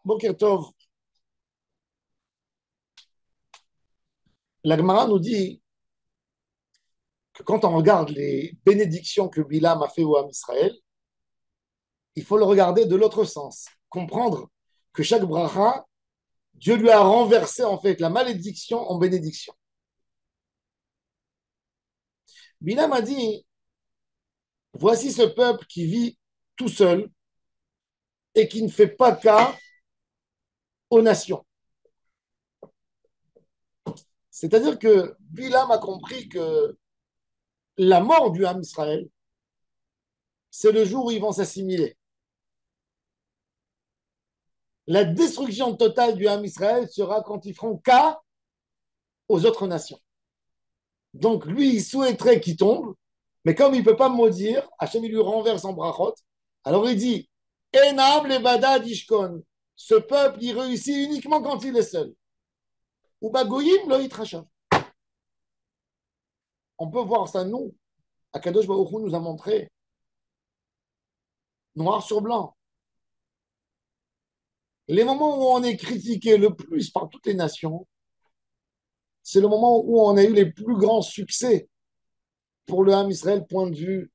Boker Tov, la Gemara nous dit que quand on regarde les bénédictions que Bilam a fait au Ham Israël, il faut le regarder de l'autre sens. Comprendre que chaque bracha, Dieu lui a renversé en fait la malédiction en bénédiction. Bilam a dit, voici ce peuple qui vit tout seul et qui ne fait pas cas aux nations. C'est-à-dire que Bilam a compris que la mort du Ham Israël, c'est le jour où ils vont s'assimiler. La destruction totale du Ham Israël sera quand ils feront cas aux autres nations. Donc lui, il souhaiterait qu'il tombe, mais comme il ne peut pas maudire, Hachem il lui renverse en brachot. Alors il dit Enam le bada dishkon. Ce peuple, il réussit uniquement quand il est seul. Ou bagoyim lo yitrashav. On peut voir ça, nous. Akadosh Baruch Hu nous a montré noir sur blanc. Les moments où on est critiqué le plus par toutes les nations, c'est le moment où on a eu les plus grands succès pour le Ham Israël, point de vue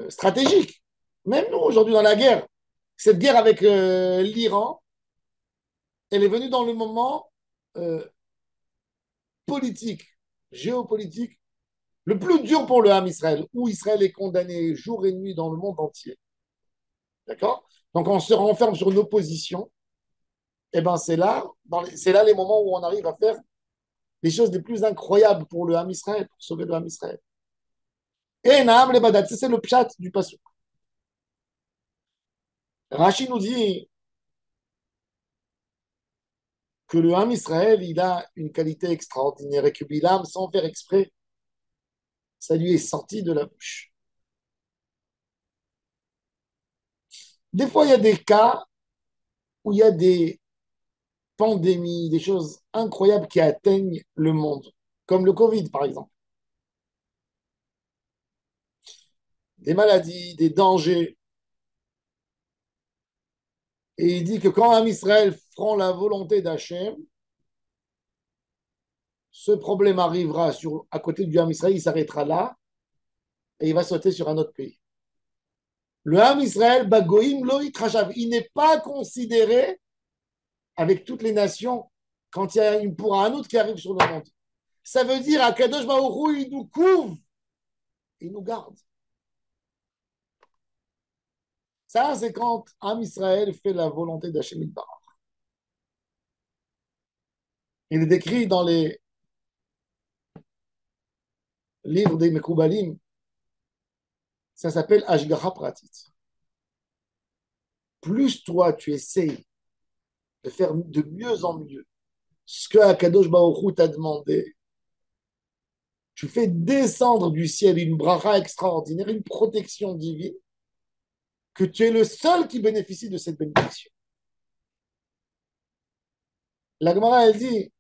stratégique. Même nous, aujourd'hui, dans la guerre, cette guerre avec l'Iran, elle est venue dans le moment euh, politique, géopolitique, le plus dur pour le Ham Israël, où Israël est condamné jour et nuit dans le monde entier. D'accord. Donc, on se renferme sur nos positions. Et ben, c'est là les moments où on arrive à faire les choses les plus incroyables pour le Ham Israël, pour sauver le Ham Israël. Et Naam le Badat, c'est le pshat du passage. Rachid nous dit que le Ham Israël, il a une qualité extraordinaire et que Bilam, sans faire exprès, ça lui est sorti de la bouche. Des fois, il y a des cas où il y a des pandémies, des choses incroyables qui atteignent le monde, comme le Covid, par exemple. Des maladies, des dangers. Et il dit que quand un Israël feront la volonté d'Hachem, ce problème arrivera à côté du Ham Israël, il s'arrêtera là et il va sauter sur un autre pays. Le Ham Israël, Bagoim lo yitrashav, il n'est pas considéré avec toutes les nations quand il y a une pour un autre qui arrive sur le monde. Ça veut dire à Kadosh Baruch Hu, il nous couvre, il nous garde. Ça, c'est quand Ham Israël fait la volonté d'Hachem Yitbarach. Il est décrit dans les livres des Mekoubalim, ça s'appelle Ashgacha Pratit. Plus toi, tu essayes de faire de mieux en mieux ce que Akadosh Baruch Hu t'a demandé, tu fais descendre du ciel une bracha extraordinaire, une protection divine, que tu es le seul qui bénéficie de cette bénédiction. La Gemara, elle dit,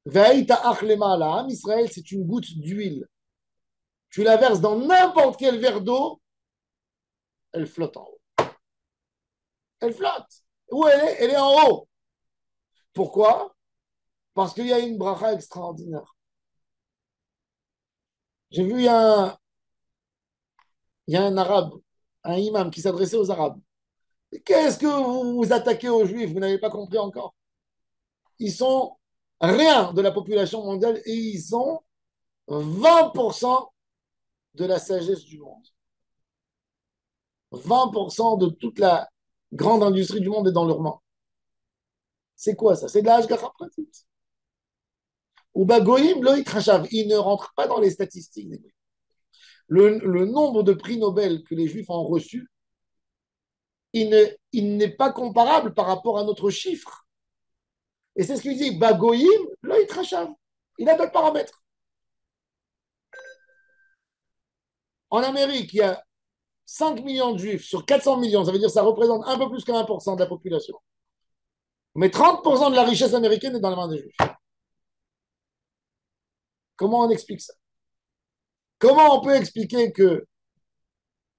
Ve'aïta achlema la Israël, c'est une goutte d'huile. Tu la verses dans n'importe quel verre d'eau, elle flotte en haut. Elle flotte. Où elle est? Elle est en haut. Pourquoi? Parce qu'il y a une bracha extraordinaire. J'ai vu il y a un arabe, un imam qui s'adressait aux arabes. Qu'est-ce que vous vous attaquez aux juifs? Vous n'avez pas compris encore. Ils sont rien de la population mondiale et ils ont 20% de la sagesse du monde. 20% de toute la grande industrie du monde est dans leurs mains. C'est quoi ça? C'est de la hashgacha pratique. Ou bagoyim lo itrashav. Ils ne rentrent pas dans les statistiques. Le nombre de prix Nobel que les juifs ont reçus, il n'est pas comparable par rapport à notre chiffre. Et c'est ce qu'il dit, bagoyim lo itrashav. Il a d'autres paramètres. En Amérique, il y a 5 millions de juifs sur 400 millions, ça veut dire que ça représente un peu plus que 1% de la population. Mais 30% de la richesse américaine est dans la main des juifs. Comment on explique ça? Comment on peut expliquer que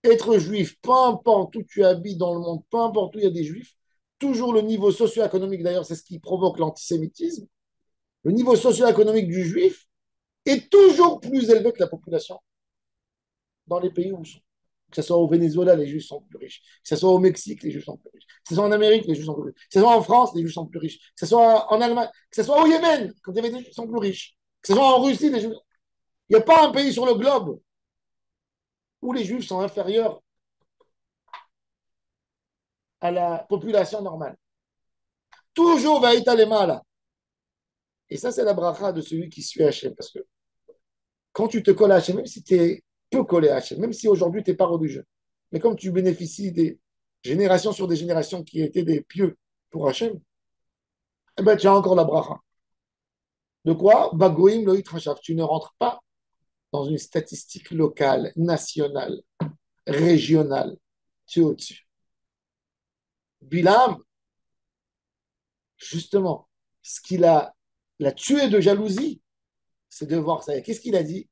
être juif, peu importe où tu habites dans le monde, peu importe où il y a des juifs, toujours le niveau socio-économique, d'ailleurs, c'est ce qui provoque l'antisémitisme, le niveau socio-économique du juif est toujours plus élevé que la population dans les pays où ils sont. Que ce soit au Venezuela, les Juifs sont plus riches. Que ce soit au Mexique, les Juifs sont plus riches. Que ce soit en Amérique, les Juifs sont plus riches. Que ce soit en France, les Juifs sont plus riches. Que ce soit en Allemagne, que ce soit au Yémen, quand il y avait des Juifs qui sont plus riches. Que ce soit en Russie, les Juifs. Il n'y a pas un pays sur le globe où les Juifs sont inférieurs à la population normale. Toujours va être les là. Et ça, c'est la bracha de celui qui suit Hachem. Parce que quand tu te colles à Hachem, même si tu es peu collé à Hachem, même si aujourd'hui tu n'es pas religieux, mais comme tu bénéficies des générations sur des générations qui étaient des pieux pour Hachem, eh ben, tu as encore la bracha. De quoi? Bagoïm loït rachav. Tu ne rentres pas dans une statistique locale, nationale, régionale. Tu es au-dessus. Bilam, justement, ce qu'il a, l'a tué de jalousie, c'est de voir ça. Et qu'est-ce qu'il a dit?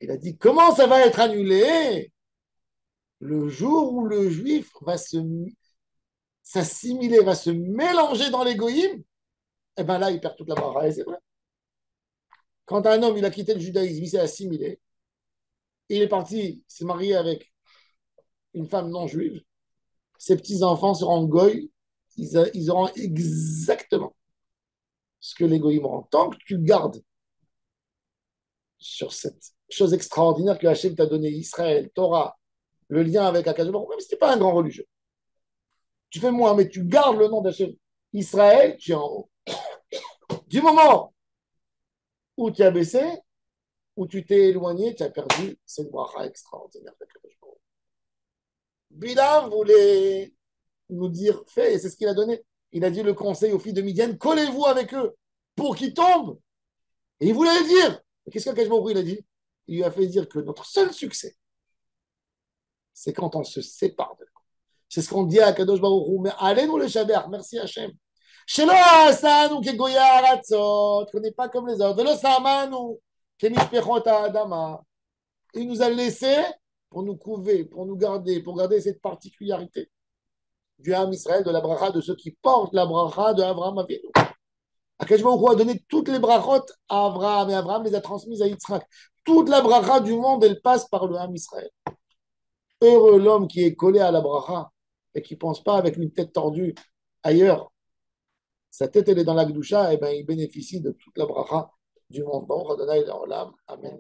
Il a dit, comment ça va être annulé le jour où le juif va s'assimiler, va se mélanger dans l'égoïme? Eh bien là, il perd toute la bracha. Et c'est vrai. Quand un homme, il a quitté le judaïsme, il s'est assimilé, il est parti, il s'est marié avec une femme non juive, ses petits-enfants seront goy, ils auront exactement ce que les goyim auront. Tant que tu gardes sur cette chose extraordinaire que Hachem t'a donné, Israël, Torah, le lien avec Akadosh Baruch Hu, même si tu n'es pas un grand religieux, tu fais moins, mais tu gardes le nom d'Hachem. Israël, tu es en haut. Du moment où tu as baissé, où tu t'es éloigné, tu as perdu cette bracha extraordinaire d'Akadosh Baruch Hu. Bilam voulait nous dire, fait, et c'est ce qu'il a donné. Il a dit le conseil aux filles de Midian, collez-vous avec eux pour qu'ils tombent. Et il voulait le dire. Qu'est-ce qu'Akadosh Baruch Hu il a dit? Il lui a fait dire que notre seul succès, c'est quand on se sépare de nous. C'est ce qu'on dit à Kadosh Baruch Hu. Mais allez-nous le Shabbat. Merci Hachem. Shelo asanu kegoya aratzot, qu'on n'est pas comme les autres. Velo samanu kemishpechot ha'adama. Il nous a laissé pour nous couver, pour nous garder, pour garder cette particularité du Ham Israël, de la bracha, de ceux qui portent la bracha de Abraham Avinu. Akadosh Baruch Hu a donné toutes les brachot à Abraham et Abraham les a transmises à Yitzhak. Toute la bracha du monde, elle passe par le Ham Israël. Heureux l'homme qui est collé à la bracha et qui ne pense pas avec une tête tordue ailleurs. Sa tête, elle est dans la Gdusha, et ben, il bénéficie de toute la bracha du monde. Bon, Amen. Amen.